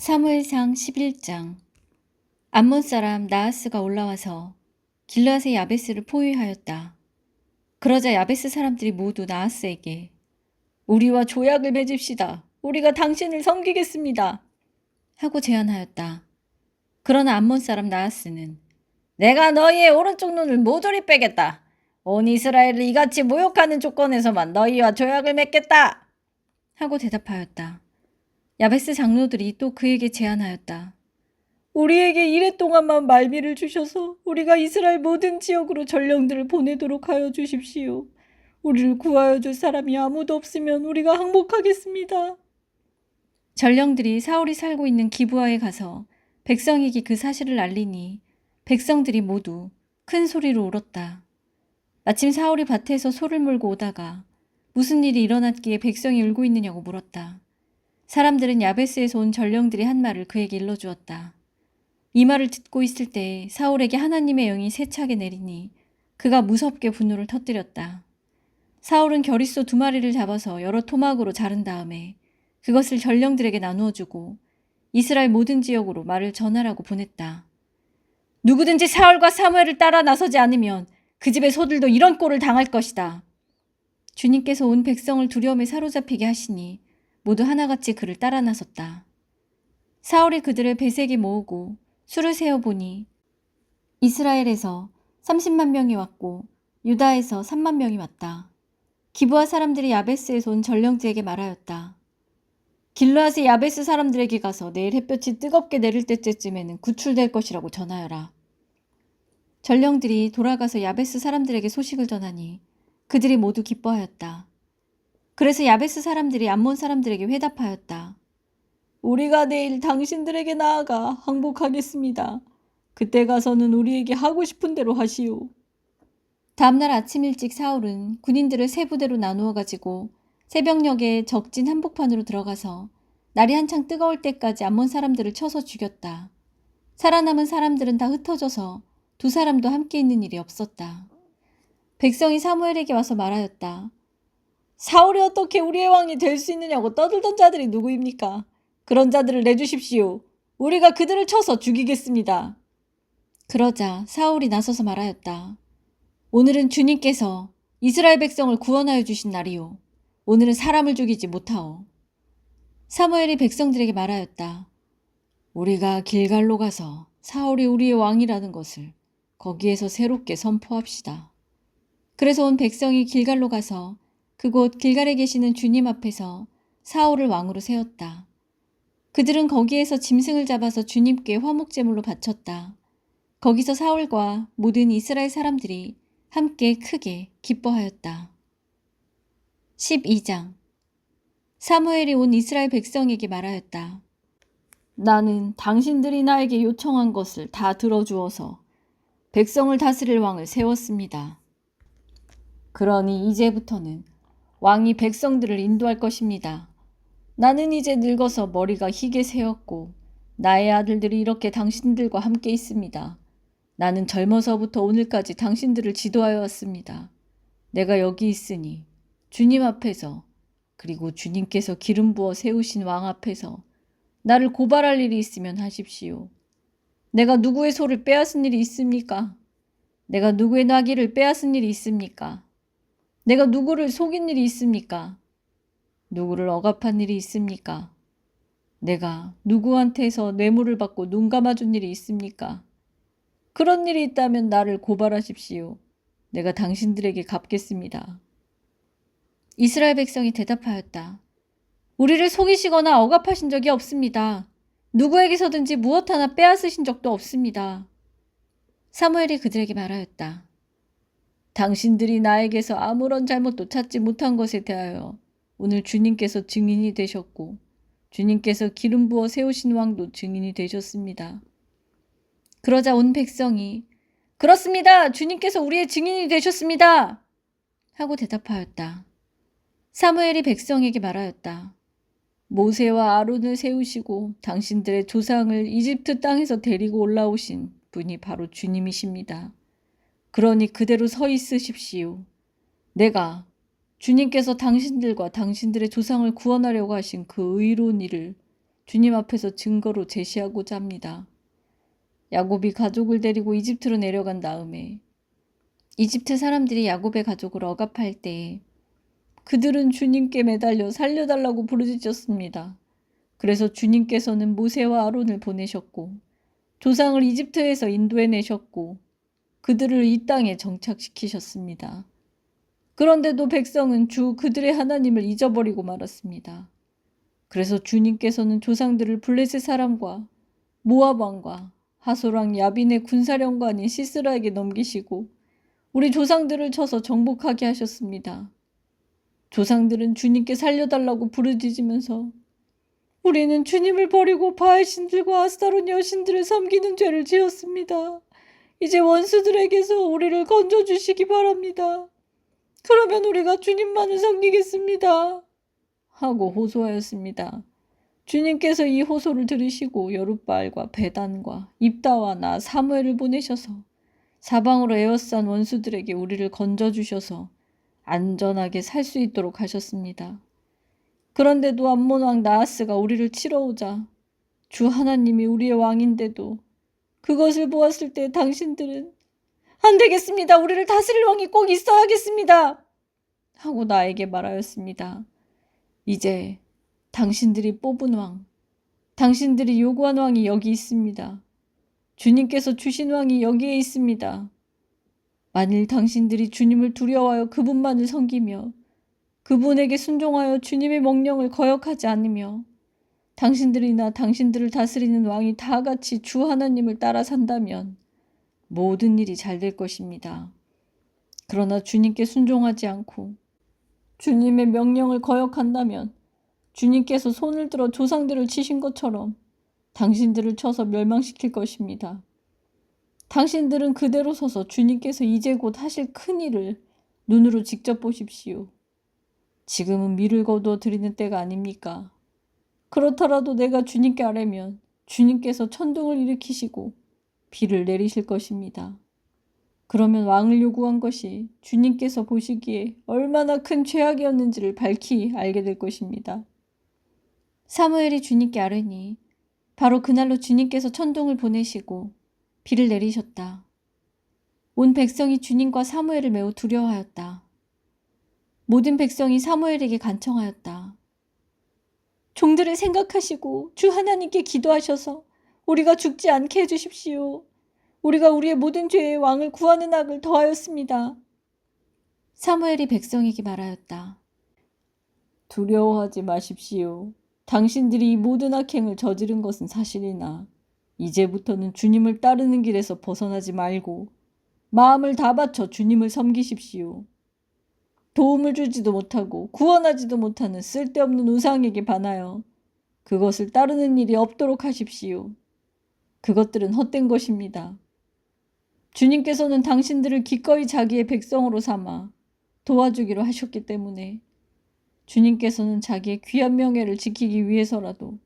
사무엘상 11장. 암몬 사람 나하스가 올라와서 길르앗의 야베스를 포위하였다. 그러자 야베스 사람들이 모두 나하스에게 우리와 조약을 맺읍시다. 우리가 당신을 섬기겠습니다. 하고 제안하였다. 그러나 암몬 사람 나하스는 내가 너희의 오른쪽 눈을 모조리 빼겠다. 온 이스라엘을 이같이 모욕하는 조건에서만 너희와 조약을 맺겠다. 하고 대답하였다. 야베스 장로들이 또 그에게 제안하였다. 우리에게 이래 동안만 말미를 주셔서 우리가 이스라엘 모든 지역으로 전령들을 보내도록 하여 주십시오. 우리를 구하여 줄 사람이 아무도 없으면 우리가 항복하겠습니다. 전령들이 사울이 살고 있는 기브아에 가서 백성에게 그 사실을 알리니 백성들이 모두 큰 소리로 울었다. 마침 사울이 밭에서 소를 몰고 오다가 무슨 일이 일어났기에 백성이 울고 있느냐고 물었다. 사람들은 야베스에서 온 전령들이 한 말을 그에게 일러주었다. 이 말을 듣고 있을 때 사울에게 하나님의 영이 세차게 내리니 그가 무섭게 분노를 터뜨렸다. 사울은 겨릿소 2마리를 잡아서 여러 토막으로 자른 다음에 그것을 전령들에게 나누어 주고 이스라엘 모든 지역으로 말을 전하라고 보냈다. 누구든지 사울과 사무엘을 따라 나서지 않으면 그 집의 소들도 이런 꼴을 당할 것이다. 주님께서 온 백성을 두려움에 사로잡히게 하시니 모두 하나같이 그를 따라 나섰다. 사울이 그들을 베색에 모으고 수를 세어보니 이스라엘에서 30만 명이 왔고 유다에서 3만 명이 왔다. 기브아 사람들이 야베스에서 온 전령들에게 말하였다. 길르앗의 야베스 사람들에게 가서 내일 햇볕이 뜨겁게 내릴 때쯤에는 구출될 것이라고 전하여라. 전령들이 돌아가서 야베스 사람들에게 소식을 전하니 그들이 모두 기뻐하였다. 그래서 야베스 사람들이 암몬 사람들에게 회답하였다. 우리가 내일 당신들에게 나아가 항복하겠습니다. 그때 가서는 우리에게 하고 싶은 대로 하시오. 다음날 아침 일찍 사울은 군인들을 세 부대로 나누어 가지고 새벽녘에 적진 한복판으로 들어가서 날이 한창 뜨거울 때까지 암몬 사람들을 쳐서 죽였다. 살아남은 사람들은 다 흩어져서 2사람도 함께 있는 일이 없었다. 백성이 사무엘에게 와서 말하였다. 사울이 어떻게 우리의 왕이 될 수 있느냐고 떠들던 자들이 누구입니까? 그런 자들을 내주십시오. 우리가 그들을 쳐서 죽이겠습니다. 그러자 사울이 나서서 말하였다. 오늘은 주님께서 이스라엘 백성을 구원하여 주신 날이오. 오늘은 사람을 죽이지 못하오. 사무엘이 백성들에게 말하였다. 우리가 길갈로 가서 사울이 우리의 왕이라는 것을 거기에서 새롭게 선포합시다. 그래서 온 백성이 길갈로 가서 그곳 길갈에 계시는 주님 앞에서 사울을 왕으로 세웠다. 그들은 거기에서 짐승을 잡아서 주님께 화목제물로 바쳤다. 거기서 사울과 모든 이스라엘 사람들이 함께 크게 기뻐하였다. 12장. 사무엘이 온 이스라엘 백성에게 말하였다. 나는 당신들이 나에게 요청한 것을 다 들어주어서 백성을 다스릴 왕을 세웠습니다. 그러니 이제부터는 왕이 백성들을 인도할 것입니다. 나는 이제 늙어서 머리가 희게 새었고 나의 아들들이 이렇게 당신들과 함께 있습니다. 나는 젊어서부터 오늘까지 당신들을 지도하여 왔습니다. 내가 여기 있으니 주님 앞에서 그리고 주님께서 기름 부어 세우신 왕 앞에서 나를 고발할 일이 있으면 하십시오. 내가 누구의 소를 빼앗은 일이 있습니까? 내가 누구의 나귀를 빼앗은 일이 있습니까? 내가 누구를 속인 일이 있습니까? 누구를 억압한 일이 있습니까? 내가 누구한테서 뇌물을 받고 눈 감아준 일이 있습니까? 그런 일이 있다면 나를 고발하십시오. 내가 당신들에게 갚겠습니다. 이스라엘 백성이 대답하였다. 우리를 속이시거나 억압하신 적이 없습니다. 누구에게서든지 무엇 하나 빼앗으신 적도 없습니다. 사무엘이 그들에게 말하였다. 당신들이 나에게서 아무런 잘못도 찾지 못한 것에 대하여 오늘 주님께서 증인이 되셨고 주님께서 기름 부어 세우신 왕도 증인이 되셨습니다. 그러자 온 백성이 그렇습니다. 주님께서 우리의 증인이 되셨습니다. 하고 대답하였다. 사무엘이 백성에게 말하였다. 모세와 아론을 세우시고 당신들의 조상을 이집트 땅에서 데리고 올라오신 분이 바로 주님이십니다. 그러니 그대로 서 있으십시오. 내가 주님께서 당신들과 당신들의 조상을 구원하려고 하신 그 의로운 일을 주님 앞에서 증거로 제시하고자 합니다. 야곱이 가족을 데리고 이집트로 내려간 다음에 이집트 사람들이 야곱의 가족을 억압할 때 그들은 주님께 매달려 살려달라고 부르짖었습니다. 그래서 주님께서는 모세와 아론을 보내셨고 조상을 이집트에서 인도해내셨고 그들을 이 땅에 정착시키셨습니다. 그런데도 백성은 주 그들의 하나님을 잊어버리고 말았습니다. 그래서 주님께서는 조상들을 블레셋 사람과 모압 왕과 하솔 왕 야빈의 군사령관인 시스라에게 넘기시고 우리 조상들을 쳐서 정복하게 하셨습니다. 조상들은 주님께 살려달라고 부르짖으면서 우리는 주님을 버리고 바알 신들과 아스타론 여신들을 섬기는 죄를 지었습니다. 이제 원수들에게서 우리를 건져주시기 바랍니다. 그러면 우리가 주님만을 섬기겠습니다. 하고 호소하였습니다. 주님께서 이 호소를 들으시고 여룻바알과 베단과 입다와 나 사무엘을 보내셔서 사방으로 에워싼 원수들에게 우리를 건져주셔서 안전하게 살 수 있도록 하셨습니다. 그런데도 암몬 왕 나하스가 우리를 치러 오자 주 하나님이 우리의 왕인데도 그것을 보았을 때 당신들은 안 되겠습니다. 우리를 다스릴 왕이 꼭 있어야겠습니다. 하고 나에게 말하였습니다. 이제 당신들이 뽑은 왕, 당신들이 요구한 왕이 여기 있습니다. 주님께서 주신 왕이 여기에 있습니다. 만일 당신들이 주님을 두려워하여 그분만을 섬기며 그분에게 순종하여 주님의 명령을 거역하지 않으며 당신들이나 당신들을 다스리는 왕이 다 같이 주 하나님을 따라 산다면 모든 일이 잘 될 것입니다. 그러나 주님께 순종하지 않고 주님의 명령을 거역한다면 주님께서 손을 들어 조상들을 치신 것처럼 당신들을 쳐서 멸망시킬 것입니다. 당신들은 그대로 서서 주님께서 이제 곧 하실 큰 일을 눈으로 직접 보십시오. 지금은 밀을 거두어 드리는 때가 아닙니까? 그렇더라도 내가 주님께 아뢰면 주님께서 천둥을 일으키시고 비를 내리실 것입니다. 그러면 왕을 요구한 것이 주님께서 보시기에 얼마나 큰 죄악이었는지를 밝히 알게 될 것입니다. 사무엘이 주님께 아뢰니 바로 그날로 주님께서 천둥을 보내시고 비를 내리셨다. 온 백성이 주님과 사무엘을 매우 두려워하였다. 모든 백성이 사무엘에게 간청하였다. 종들을 생각하시고 주 하나님께 기도하셔서 우리가 죽지 않게 해주십시오. 우리가 우리의 모든 죄에 왕을 구하는 악을 더하였습니다. 사무엘이 백성에게 말하였다. 두려워하지 마십시오. 당신들이 이 모든 악행을 저지른 것은 사실이나 이제부터는 주님을 따르는 길에서 벗어나지 말고 마음을 다 바쳐 주님을 섬기십시오. 도움을 주지도 못하고 구원하지도 못하는 쓸데없는 우상에게 반하여 그것을 따르는 일이 없도록 하십시오. 그것들은 헛된 것입니다. 주님께서는 당신들을 기꺼이 자기의 백성으로 삼아 도와주기로 하셨기 때문에 주님께서는 자기의 귀한 명예를 지키기 위해서라도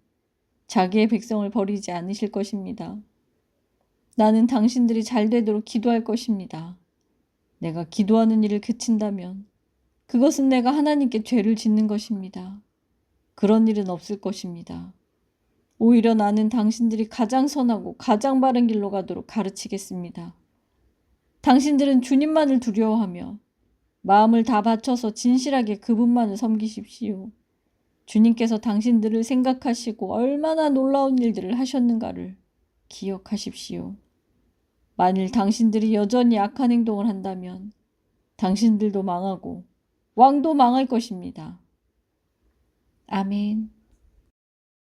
자기의 백성을 버리지 않으실 것입니다. 나는 당신들이 잘 되도록 기도할 것입니다. 내가 기도하는 일을 그친다면 그것은 내가 하나님께 죄를 짓는 것입니다. 그런 일은 없을 것입니다. 오히려 나는 당신들이 가장 선하고 가장 바른 길로 가도록 가르치겠습니다. 당신들은 주님만을 두려워하며 마음을 다 바쳐서 진실하게 그분만을 섬기십시오. 주님께서 당신들을 생각하시고 얼마나 놀라운 일들을 하셨는가를 기억하십시오. 만일 당신들이 여전히 악한 행동을 한다면 당신들도 망하고 왕도 망할 것입니다. 아멘.